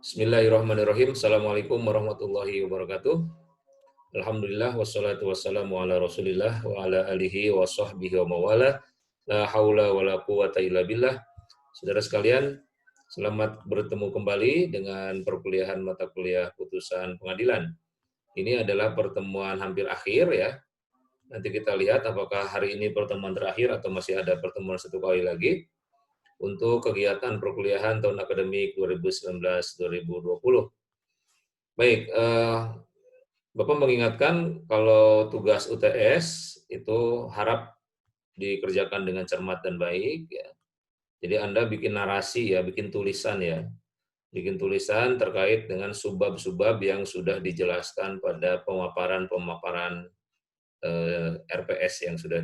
Bismillahirrahmanirrahim. Assalamualaikum warahmatullahi wabarakatuh. Alhamdulillah wassalatu wassalamu ala Rasulillah wa ala alihi wa sahbihi wa mawala. La haula wa la quwata illa billah. Saudara sekalian, selamat bertemu kembali dengan perkuliahan mata kuliah putusan pengadilan. Ini adalah pertemuan hampir akhir ya. Nanti kita lihat apakah hari ini pertemuan terakhir atau masih ada pertemuan satu kali lagi untuk kegiatan perkuliahan tahun akademik 2019-2020. Baik, Bapak mengingatkan kalau tugas UTS itu harap dikerjakan dengan cermat dan baik ya. Jadi Anda bikin narasi ya, bikin tulisan ya. Bikin tulisan terkait dengan subbab-subbab yang sudah dijelaskan pada pemaparan-pemaparan RPS yang sudah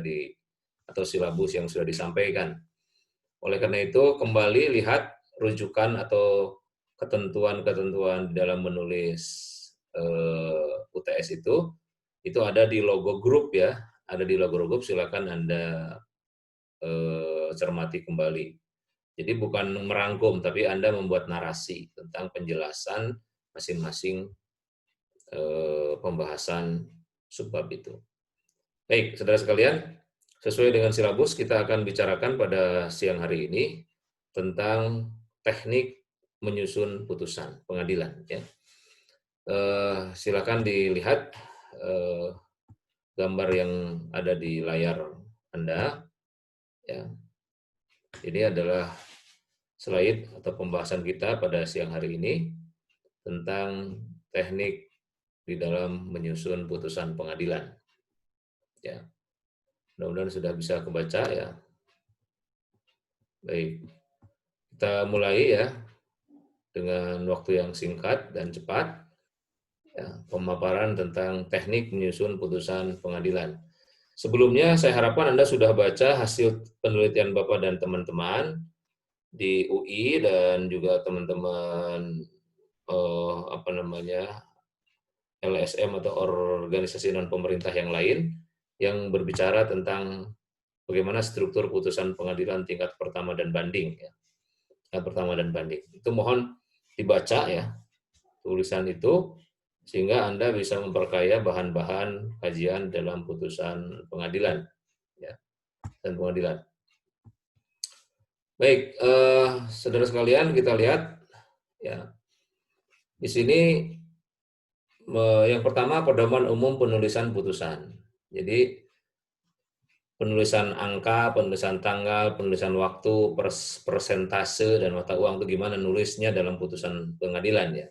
atau silabus yang sudah disampaikan. Oleh karena itu, kembali lihat rujukan atau ketentuan-ketentuan di dalam menulis UTS itu ada di logo grup ya, ada di logo grup, silakan Anda cermati kembali. Jadi bukan merangkum, tapi Anda membuat narasi tentang penjelasan masing-masing pembahasan subbab itu. Baik, saudara sekalian, sesuai dengan silabus kita akan bicarakan pada siang hari ini tentang teknik menyusun putusan pengadilan. Ya. Silakan dilihat gambar yang ada di layar Anda. Ya. Ini adalah slide atau pembahasan kita pada siang hari ini tentang teknik di dalam menyusun putusan pengadilan. Ya. Mudah-mudahan sudah bisa kebaca ya. Baik, kita mulai ya dengan waktu yang singkat dan cepat. Ya, pemaparan tentang teknik menyusun putusan pengadilan. Sebelumnya saya harapkan Anda sudah baca hasil penelitian Bapak dan teman-teman di UI dan juga teman-teman LSM atau organisasi non pemerintah yang lain yang berbicara tentang bagaimana struktur putusan pengadilan tingkat pertama dan banding ya. Pertama dan banding. Itu mohon dibaca ya tulisan itu sehingga Anda bisa memperkaya bahan-bahan kajian dalam putusan pengadilan ya, dan pengadilan. Baik, saudara sekalian, kita lihat ya. Di sini yang pertama pedoman umum penulisan putusan. Jadi penulisan angka, penulisan tanggal, penulisan waktu, persentase dan mata uang itu gimana nulisnya dalam putusan pengadilan ya.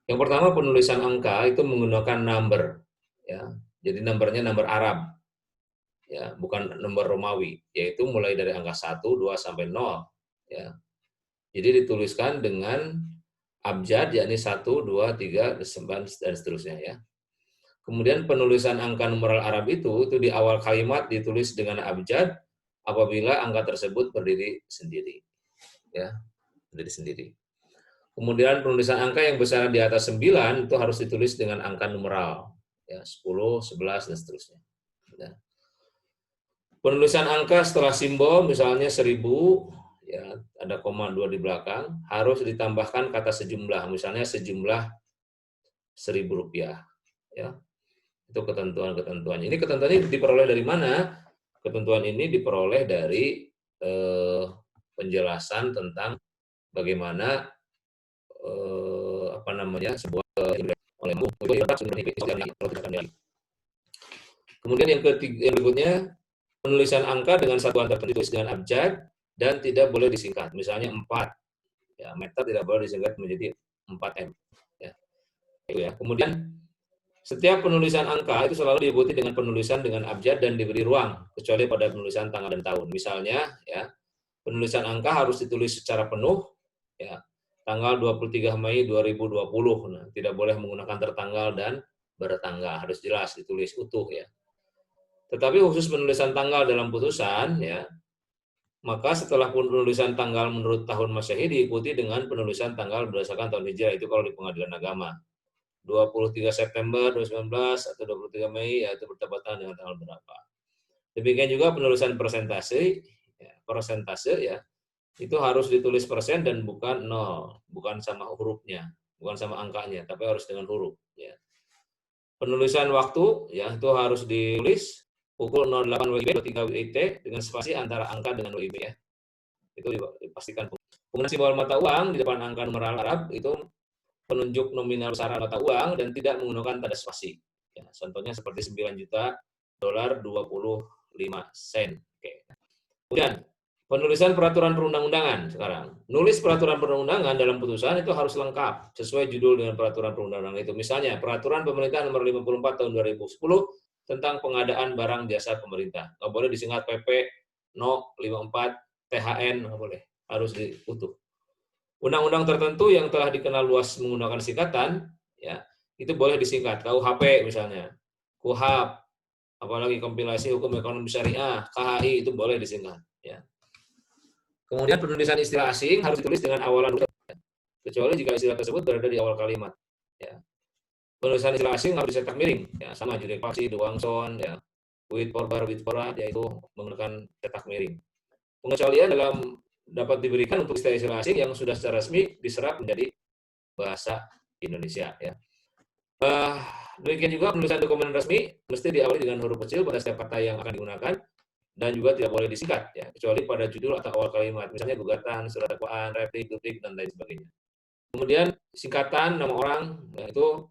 Yang pertama penulisan angka itu menggunakan number ya. Jadi numbernya number Arab. Ya, bukan nomor Romawi, yaitu mulai dari angka 1, 2 sampai 0 ya. Jadi dituliskan dengan abjad yakni 1, 2, 3 dan seterusnya ya. Kemudian penulisan angka numeral Arab itu di awal kalimat ditulis dengan abjad apabila angka tersebut berdiri sendiri ya, berdiri sendiri. Kemudian penulisan angka yang besar di atas 9 itu harus ditulis dengan angka numeral ya, 10, 11 dan seterusnya. Ya. Penulisan angka setelah simbol misalnya 1000 ya, ada koma 2 di belakang, harus ditambahkan kata sejumlah, misalnya sejumlah Rp1.000 ya. Itu ketentuan-ketentuan. Ini ketentuan ini diperoleh dari mana? Ketentuan ini diperoleh dari penjelasan tentang bagaimana sebuah kemudian yang berikutnya penulisan angka dengan satuan tertentu ditulis dengan abjad dan tidak boleh disingkat. Misalnya 4 ya, meter tidak boleh disingkat menjadi 4M ya. Itu ya. Kemudian setiap penulisan angka itu selalu diikuti dengan penulisan dengan abjad dan diberi ruang kecuali pada penulisan tanggal dan tahun. Misalnya ya, penulisan angka harus ditulis secara penuh ya. Tanggal 23 Mei 2020. Nah, tidak boleh menggunakan tertanggal dan bertanggal, harus jelas ditulis utuh ya. Tetapi khusus penulisan tanggal dalam putusan ya, maka setelah penulisan tanggal menurut tahun Masehi diikuti dengan penulisan tanggal berdasarkan tahun Hijriah, itu kalau di pengadilan agama. 23 September 2019 atau 23 Mei yaitu bertepatan dengan tanggal berapa. Demikian juga penulisan persentase ya, itu harus ditulis persen dan bukan nol, bukan sama hurufnya, bukan sama angkanya, tapi harus dengan huruf. Ya. Penulisan waktu ya itu harus ditulis pukul 08 WIB 23 WIT dengan spasi antara angka dengan WIB ya. Itu dipastikan. Penggunaan simbol mata uang di depan angka numeral Arab itu penunjuk nominal besar mata uang dan tidak menggunakan tanda spasi. Ya, contohnya seperti 9 juta dolar 25 sen. Oke. Kemudian penulisan peraturan perundang-undangan sekarang. Nulis peraturan perundang-undangan dalam putusan itu harus lengkap sesuai judul dengan peraturan perundang-undangan itu. Misalnya Peraturan Pemerintah Nomor 54 Tahun 2010 tentang pengadaan barang jasa pemerintah. Nggak boleh disingkat PP No 54 THN, nggak boleh. Harus diutuh. Undang-undang tertentu yang telah dikenal luas menggunakan singkatan, ya itu boleh disingkat. KUHP misalnya, KUHAP, apalagi kompilasi hukum ekonomi syariah, KHI itu boleh disingkat. Ya. Kemudian penulisan istilah asing harus ditulis dengan awalan huruf, kecuali jika istilah tersebut berada di awal kalimat. Ya. Penulisan istilah asing harus dicetak miring, ya sama judek faksi, duangson, ya, with forbar, yaitu menggunakan cetak miring. Pengecualian dapat diberikan untuk istilah asing yang sudah secara resmi diserap menjadi bahasa Indonesia. Ya. Demikian juga penulisan dokumen resmi mesti diawali dengan huruf kecil pada setiap kata yang akan digunakan dan juga tidak boleh disingkat, ya, kecuali pada judul atau awal kalimat, misalnya gugatan, surat dakwaan, replik, duplik, dan lain sebagainya. Kemudian singkatan nama orang, ya, itu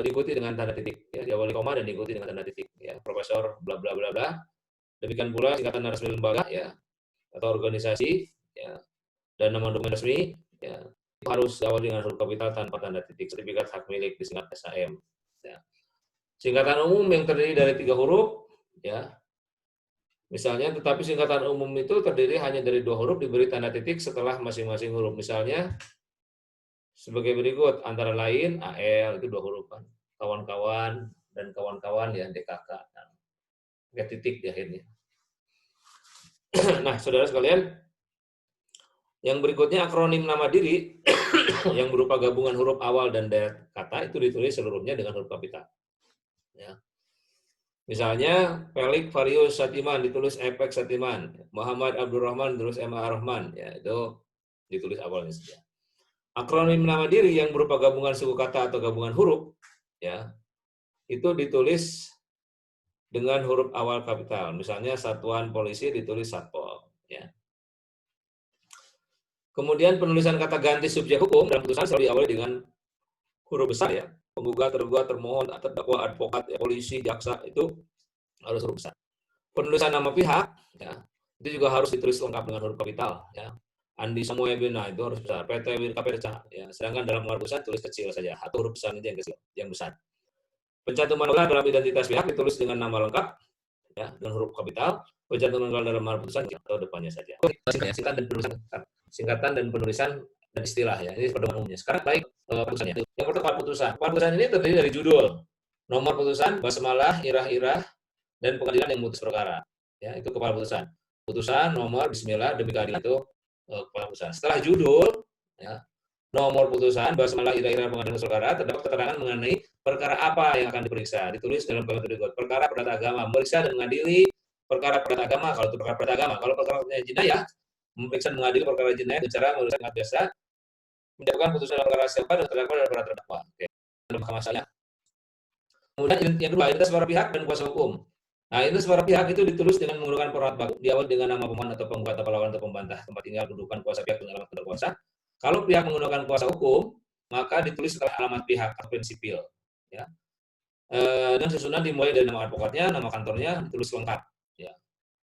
diikuti dengan tanda titik, ya, diawali koma dan diikuti dengan tanda titik, ya, Profesor bla bla bla bla. Demikian pula singkatan resmi lembaga, ya, atau organisasi, ya, dan nama dokumen resmi, ya, harus diawali dengan huruf kapital tanpa tanda titik. Sertifikat hak milik disingkat SHM. Ya. Singkatan umum yang terdiri dari 3 huruf, ya, misalnya, tetapi singkatan umum itu terdiri hanya dari 2 huruf diberi tanda titik setelah masing-masing huruf. Misalnya sebagai berikut, antara lain AL itu 2 huruf kan, kawan-kawan dan kawan-kawan ya DKK. Nah, titik di akhirnya. Nah, saudara sekalian, yang berikutnya akronim nama diri yang berupa gabungan huruf awal dan deret kata itu ditulis seluruhnya dengan huruf kapital. Ya. Misalnya Pelik Varius Satiman ditulis Epek Satiman, Muhammad Abdurrahman ditulis MA Rahman, ya itu ditulis awalnya saja. Akronim nama diri yang berupa gabungan suku kata atau gabungan huruf, ya itu ditulis dengan huruf awal kapital. Misalnya Satuan Polisi ditulis Satpol. Ya. Kemudian penulisan kata ganti subjek hukum dalam putusan selalu diawali dengan huruf besar ya. Penggugat, tergugat, termohon, terdakwa, advokat, ya, polisi, jaksa itu harus huruf besar. Penulisan nama pihak, ya itu juga harus ditulis lengkap dengan huruf kapital. Ya. Andi Samuel Bina itu harus besar. PT Wirka Perca. Ya. Sedangkan dalam amar putusan tulis kecil saja. Atau huruf besar itu yang kecil, yang besar. Pencantuman tanggal dalam identitas pihak ditulis dengan nama lengkap, ya, dengan huruf kapital. Pencantuman tanggal dalam amar putusan atau depannya saja. Singkatan dan penulisan dan istilah ya. Ini pedoman umumnya. Sekarang baik putusannya. Yang pertama putusan. Putusan ini terdiri dari judul, nomor putusan, basmalah, irah-irah, dan pengadilan yang memutus perkara. Ya, itu kepala putusan. Putusan, nomor, bismillah, demi keadilan itu kepala putusan. Setelah judul, ya, nomor putusan, basmalah, irah-irah, pengadilan perkara, terdapat keterangan mengenai perkara apa yang akan diperiksa. Ditulis dalam kalimat berikut. Perkara perdata agama, memeriksa dan mengadili perkara perdata agama. Kalau itu perkara perdata agama, kalau perkara jenayah, memeriksa dan mengadili perkara jenayah dengan cara menulis sangat biasa, menjatuhkan putusan dalam perkara siapa dan terdakwa dan para terdakwa. Oke. Masalahnya. Kemudian yang kedua, identitas para pihak dan kuasa hukum. Nah, identitas para pihak itu ditulis dengan menggunakan format baku, diawali dengan nama pemohon atau penggugat atau lawan atau pembantah, tempat tinggal, kedudukan kuasa pihak dan alamat terdakwa kuasa. Kalau pihak menggunakan kuasa hukum, maka ditulis setelah alamat pihak atau prinsipil. Ya. Dan susunan dimulai dari nama advokatnya, nama kantornya, ditulis lengkap. Ya.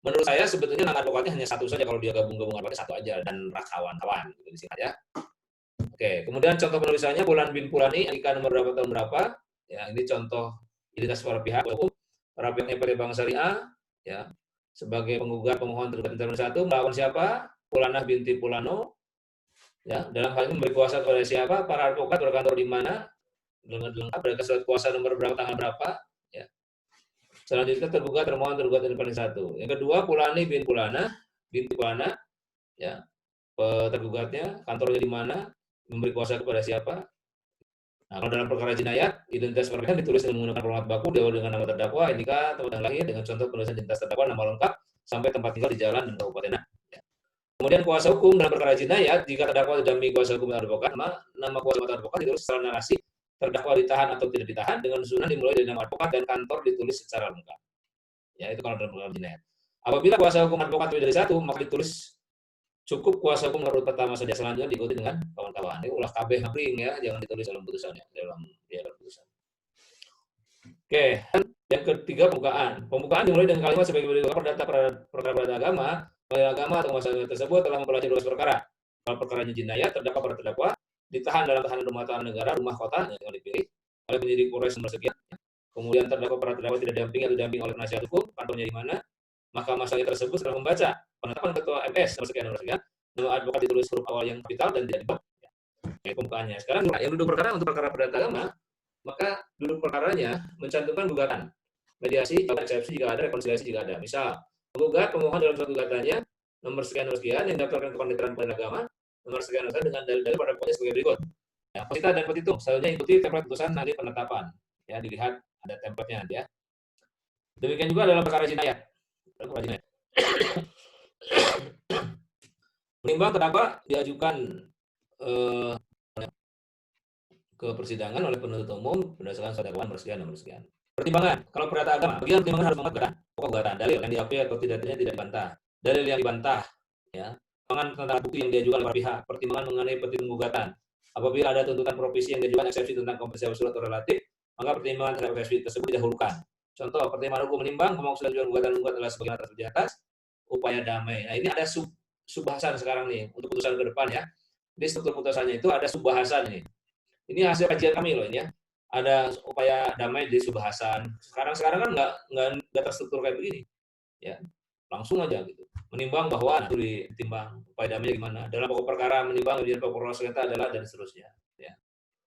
Menurut saya sebetulnya nama advokatnya hanya satu saja, kalau dia gabung-gabung advokatnya satu aja, dan kawan-kawan gitu disingkat ya. Oke, kemudian contoh penulisannya Bulan bin Pulani, NIK nomor berapa tahun berapa. Ya, ini contoh identitas para pihak hukum. Para pihak PT Bank Syariah, ya, sebagai penggugat, pemohon, tergugat intervensi 1, melawan siapa? Pulanah binti Pulano. Ya, dalam hal ini memberi kuasa kepada siapa? Para advokat berkantor di mana? Dengan lengkap, ada surat kuasa nomor berapa, tanggal berapa. Ya. Selanjutnya tergugat, termohon, tergugat intervensi 1. Yang kedua, Pulani bin Pulana, binti Pulana, ya, tergugatnya, kantornya di mana? Memberi kuasa kepada siapa? Nah, kalau dalam perkara jinayat, identitas perkara ditulis dengan menggunakan format baku, diawali dengan nama terdakwa, NIK, tempat lahir, dengan contoh penulisan identitas terdakwa, nama lengkap, sampai tempat tinggal di jalan dan kabupaten. Ya. Kemudian kuasa hukum dalam perkara jinayat, jika terdakwa didampingi kuasa hukum dan advokat, nama kuasa hukum atau advokat ditulis secara narasi, terdakwa ditahan atau tidak ditahan, dengan susunan dimulai dari nama advokat dan kantor ditulis secara lengkap. Ya, itu kalau dalam perkara jinayat. Apabila kuasa hukum advokat lebih dari satu, maka ditulis cukup kuasa hukum menurut pertama saja, selanjutnya diikuti dengan kawan-kawan. Ini ulah kabeh ngabring ya, jangan ditulis dalam putusannya, dalam putusan. Oke, yang ketiga pembukaan. Pembukaan dimulai dengan kalimat sebagai berikut: perdata perkara agama, pengadilan agama atau masalah tersebut telah mempelajari 12 perkara. Kalau perkaranya jinayat, terdakwa ditahan dalam tahanan rumah tahanan negara, rumah kota yang dipilih oleh penyidik Polres nomor sekian. Kemudian terdakwa tidak didampingi atau didampingi oleh penasihat hukum, kantornya di mana, maka masalah tersebut setelah membaca penetapan ketua MS nomor sekian, nama advokat ditulis huruf awal yang kapital dan tidak dibab. Ya, pembukaannya. Sekarang yang duduk perkara untuk perkara perdata agama, maka duduk perkaranya mencantumkan gugatan, mediasi, eksepsi jika ada, rekonsiliasi jika ada. Misal, penggugat pemohon dalam suatu gugatannya nomor sekian yang didaftarkan ke Panitiran Pengadilan Agama nomor sekian dengan dalil-dalil pada pokoknya sebagai berikut. Ya, petita dan petitum, selanjutnya ikuti template putusan nanti penetapan. Ya, dilihat ada template-nya nanti ya. Demikian juga dalam perkara jinayat. Menimbang terdakwa diajukan ke persidangan oleh penuntut umum berdasarkan dakwaan nomor sekian. Pertimbangan, kalau perdata agama, bagian pertimbangan harus mengatakan pokok gugatan, dalil yang diakui atau tidaknya tidak dibantah, dalil yang dibantah, ya, pertimbangan tentang bukti yang diajukan oleh pihak, pertimbangan mengenai petitum gugatan. Apabila ada tuntutan provisi yang diajukan eksepsi tentang kompensasi absolut atau relatif, maka pertimbangan terhadap eksepsi tersebut didahulukan. Contoh, pertimbangan hukum menimbang pemohon ajukan gugatan adalah sebagian atas di atas, upaya damai. Nah, ini ada subbahasan sekarang nih untuk putusan ke depan ya. Di struktur putusannya itu ada subbahasan nih. Ini hasil kajian kami loh ini ya. Ada upaya damai di subbahasan. Sekarang kan nggak terstruktur kayak begini, ya langsung aja gitu. Menimbang bahwa itu ditimbang upaya damai gimana. Dalam pokok perkara menimbang kemudian pokok sengketa adalah dan seterusnya. Ya.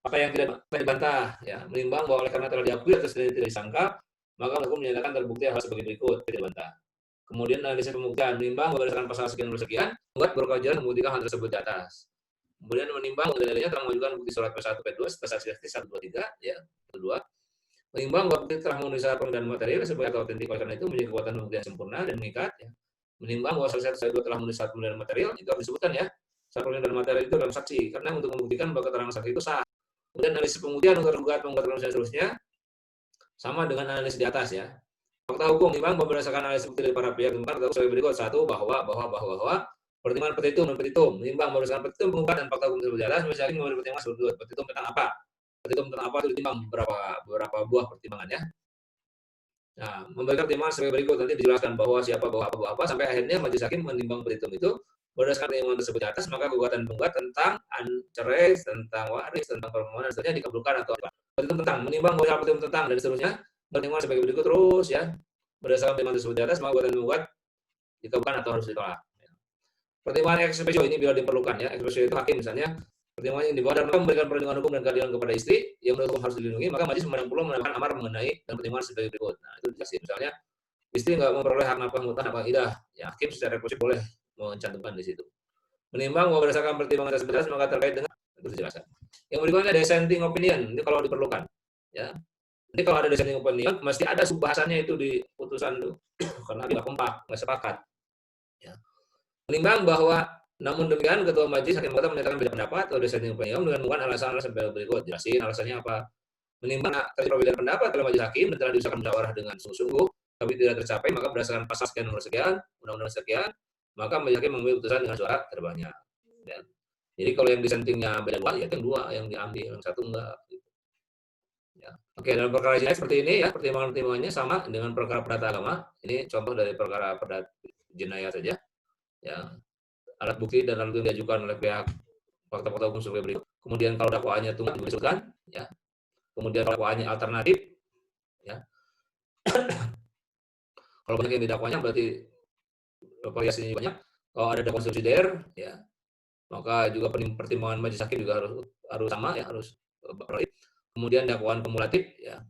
Apa yang tidak dibantah, ya menimbang bahwa oleh karena telah diakui atau tidak disangka, maka hukum menyatakan terbukti hal sebagai berikut, tidak dibantah. Kemudian analisis pembuktian menimbang berdasarkan pasal sekian membuat berkewajiban membuktikan hal tersebut di atas. Kemudian menimbang dalilnya telah menunjukkan bukti surat P1, P2, saksi 1, 2, 3, ya, kedua. Menimbang bahwa bukti telah memenuhi syarat pengendalian material sebagai atau otentik, oleh karena itu menjadi kekuatan pembuktian sempurna dan mengikat. Ya. Menimbang bahwa saksi 1, 2 telah memenuhi syarat pengendalian material, itu harus disebutkan ya. Syarat pengendalian material itu dalam saksi, karena untuk membuktikan bahwa keterangan saksi itu sah. Kemudian analisis pembuktian untuk tergugat, dan seterusnya sama dengan analisis di atas ya. Fakta hukum menimbang berdasarkan analisis bukti dari para pihak tergugat sebagai berikut: satu, bahwa pertimbangan petitum menimbang berdasarkan petitum penggugat dan fakta hukum tersebut jelas, misalnya memberi pertimbangan seperti berikut. Petitum tentang apa? Petitum tentang apa itu ditimbang beberapa buah pertimbangannya. Nah, memberikan pertimbangan sebagai berikut, nanti dijelaskan bahwa siapa, bahwa apa, sampai akhirnya majelis hakim menimbang petitum itu berdasarkan pertimbangan tersebut di atas, maka gugatan penggugat tentang cerai, tentang waris, tentang permohonan seterusnya dikabulkan atau apa. Petitum tentang menimbang bahwa petitum tentang dan seterusnya pertimbangan sebagai berikut terus ya. Berdasarkan pertimbangan tersebut di atas, maka gugatan penggugat dikabulkan atau harus ditolak. Pertimbangan ex officio ini bila diperlukan ya. Ex officio itu hakim misalnya pertimbangan yang dibawa dan memberikan perlindungan hukum dan keadilan kepada istri yang menurut hukum harus dilindungi, maka majelis memandang perlu menambahkan amar mengenai dan pertimbangan sebagai berikut. Nah, itu dijelasin. Misalnya istri nggak memperoleh hak nafkah mutah apa idah, ya hakim secara eksklusif boleh mencantumkan di situ. Menimbang bahwa berdasarkan pertimbangan tersebut maka terkait dengan itu dijelaskan. Yang berikutnya dissenting opinion, ini kalau diperlukan. Ya. Nanti kalau ada dissenting opinion, mesti ada subbahasannya itu di putusan itu. Karena tidak kompak, nggak sepakat. Ya. Menimbang bahwa namun demikian ketua majelis hakim anggota menyatakan beda pendapat atau dissenting opinion dengan menggunakan alasan-alasan berikut. Jelasin alasannya apa. Menimbang terjadi perbedaan pendapat oleh majelis hakim dan telah diusahakan musyawarah dengan sungguh-sungguh tapi tidak tercapai, maka berdasarkan pasal sekian nomor sekian, undang-undang sekian, maka majelis hakim mengambil putusan dengan suara terbanyak. Ya. Jadi kalau yang dissentingnya beda dua, ya yang dua yang diambil, yang satu enggak. Ya. Oke, dalam perkara jinayat seperti ini ya, pertimbangan-pertimbangannya sama dengan perkara perdata agama. Ini contoh dari perkara perdata jinayat saja. Ya. Alat bukti dan alat bukti yang diajukan oleh pihak fakta-fakta hukum sebagai berikut. Kemudian kalau dakwaannya tunggal disebutkan, ya. Kemudian kalau dakwaannya alternatif, ya. Kalau banyak yang didakwanya berarti variasinya banyak. Kalau ada dakwaan subsidiar, ya, maka juga pertimbangan majelis hakim juga harus sama, ya, harus valid. Kemudian dakwaan kumulatif, ya,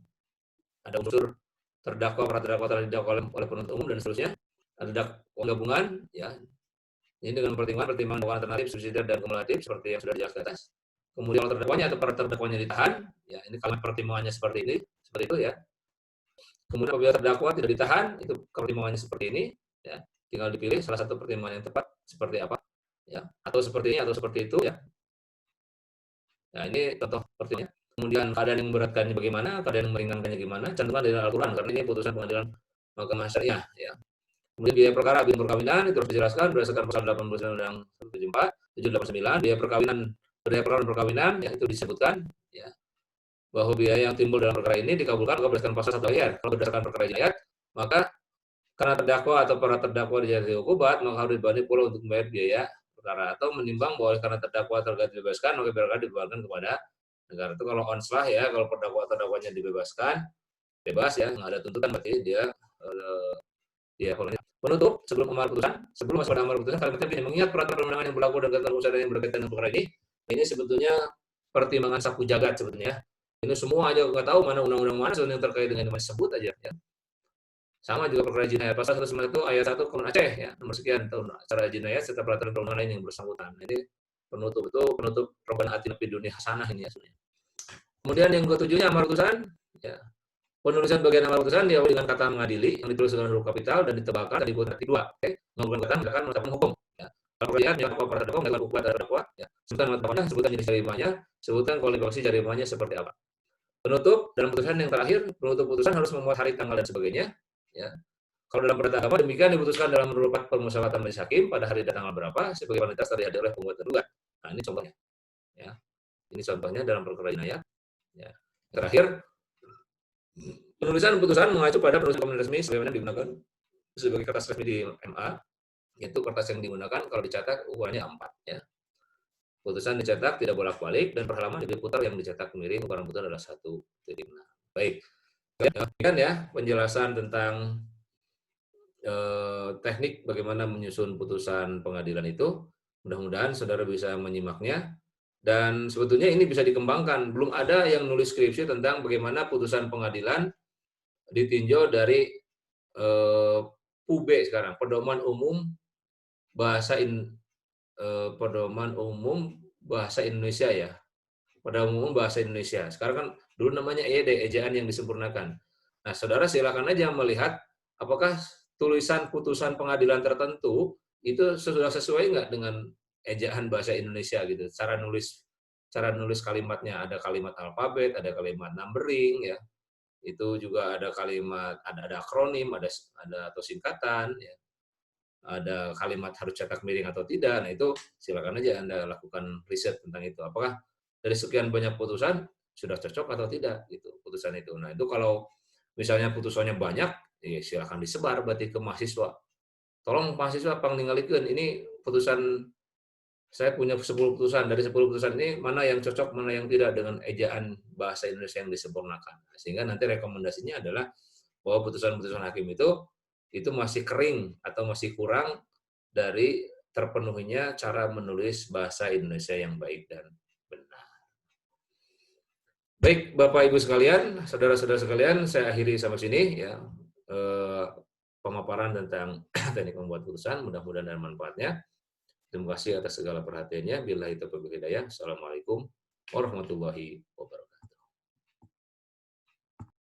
ada unsur terdakwa, para terdakwa telah didakwa oleh penuntut umum dan seterusnya. Ada dakwaan gabungan, ya. Ini dengan pertimbangan dakwaan alternatif, subsidiar dan kumulatif seperti yang sudah dijelaskan atas. Kemudian kalau terdakwanya atau para terdakwanya ditahan, ya ini kalau pertimbangannya seperti itu ya. Kemudian apabila terdakwa tidak ditahan, itu pertimbangannya seperti ini, ya. Tinggal dipilih salah satu pertimbangan yang tepat seperti apa. ya, atau seperti ini atau seperti itu, ya. Nah, ini contoh sepertinya. Kemudian keadaan yang memberatkannya bagaimana, keadaan yang meringankannya gimana, cantumkan dari Al-Quran, karena ini putusan pengadilan mahkamah syariah. Ya. Kemudian biaya perkara, biaya perkawinan, itu harus dijelaskan berdasarkan pasal 89 Undang 174, 789, biaya perkawinan, biaya perkara dan perkawinan, ya, itu disebutkan, ya, bahwa biaya yang timbul dalam perkara ini dikabulkan kalau berdasarkan pasal 1 ayat. Kalau berdasarkan perkara jinayat, maka karena terdakwa atau para terdakwa dijatuhi hukuman, maka harus dibanding pula untuk membayar biaya perkara, atau menimbang bahwa karena terdakwa terkait dibebaskan, maka perkara dibebankan kepada negara. Itu kalau onslah, ya, kalau terdakwanya dibebaskan, bebas, ya, nggak ada tuntutan, berarti dia kalau penutup sebelum amar putusan, sebelum masuk pada amar putusan, kalimatnya begini: mengingat peraturan perundangan yang berlaku dan ketentuan usaha yang berkaitan dengan perkara ini sebetulnya pertimbangan sapu jagat sebetulnya. Ini semua aja nggak tahu mana undang-undang mana sebetulnya yang terkait dengan yang disebut aja, ya. Sama juga perkara jinayat, pasal 109 itu ayat 1 Komun Aceh, ya, nomor sekian tahun acara jinayat serta peraturan perundangan lain yang bersangkutan. Ini penutup itu penutup Rabbana atina fid dunya hasanah ini, ya, sebenarnya. Kemudian yang ketujuhnya amar putusan, ya. Penulisan bagian amar putusan diawali dengan kata mengadili yang ditulis dengan huruf kapital dan ditebalkan dari kata kedua. Oke, melakukan kata menegakkan menetapkan hukum. Ya. Kalau kalian yang para terdakwa menegakkan hukum terhadap terdakwa, ya. Sebutkan penetapannya, sebutkan jenis jarimanya, sebutkan kualifikasi jarimanya seperti apa. Penutup dalam putusan yang terakhir, penutup putusan harus memuat hari, tanggal, dan sebagainya. Ya. Kalau dalam perintah agama demikian diputuskan dalam rapat permusyawaratan majelis hakim pada hari dan tanggal berapa sebagai panitas terlihat oleh penggugat tergugat. Nah, ini contohnya. Ya. Ini contohnya dalam perkara jinayat. Ya. Terakhir, penulisan putusan mengacu pada penulisan komunikasi resmi sebagaimana digunakan sebagai kertas resmi di MA, yaitu kertas yang digunakan kalau dicetak ukurannya A4, ya. Putusan dicetak tidak bolak-balik dan per halaman diputar yang dicetak miring, ukuran putusan adalah 1,6. Baik. Demikian, ya, penjelasan tentang teknik bagaimana menyusun putusan pengadilan itu. Mudah-mudahan saudara bisa menyimaknya. Dan sebetulnya ini bisa dikembangkan. Belum ada yang nulis skripsi tentang bagaimana putusan pengadilan ditinjau dari PUB sekarang, Pedoman Umum Bahasa Pedoman Umum Bahasa Indonesia, ya. Pedoman Umum Bahasa Indonesia. Sekarang kan dulu namanya EYD, ejaan yang disempurnakan. Nah, saudara silakan aja melihat apakah tulisan putusan pengadilan tertentu itu sudah sesuai nggak dengan ejaan bahasa Indonesia gitu. Cara nulis kalimatnya, ada kalimat alfabet, ada kalimat numbering, ya. Itu juga ada kalimat, ada akronim, ada atau singkatan, ya. Ada kalimat harus cetak miring atau tidak. Nah, itu silakan aja Anda lakukan riset tentang itu. Apakah dari sekian banyak putusan sudah cocok atau tidak gitu putusan itu. Nah, itu kalau misalnya putusannya banyak, ya silakan disebar berarti ke mahasiswa. Tolong mahasiswa pangningalikeun ini putusan, saya punya 10 putusan, dari 10 putusan ini mana yang cocok, mana yang tidak dengan ejaan bahasa Indonesia yang disempurnakan. Sehingga nanti rekomendasinya adalah bahwa putusan-putusan hakim itu masih kering atau masih kurang dari terpenuhinya cara menulis bahasa Indonesia yang baik dan benar. Baik, Bapak Ibu sekalian, saudara-saudara sekalian, saya akhiri sampai sini, ya, pemaparan tentang teknik membuat putusan. Mudah-mudahan ada manfaatnya. Terima kasih atas segala perhatiannya. Billahi taufiq wal hidayah. Assalamualaikum warahmatullahi wabarakatuh.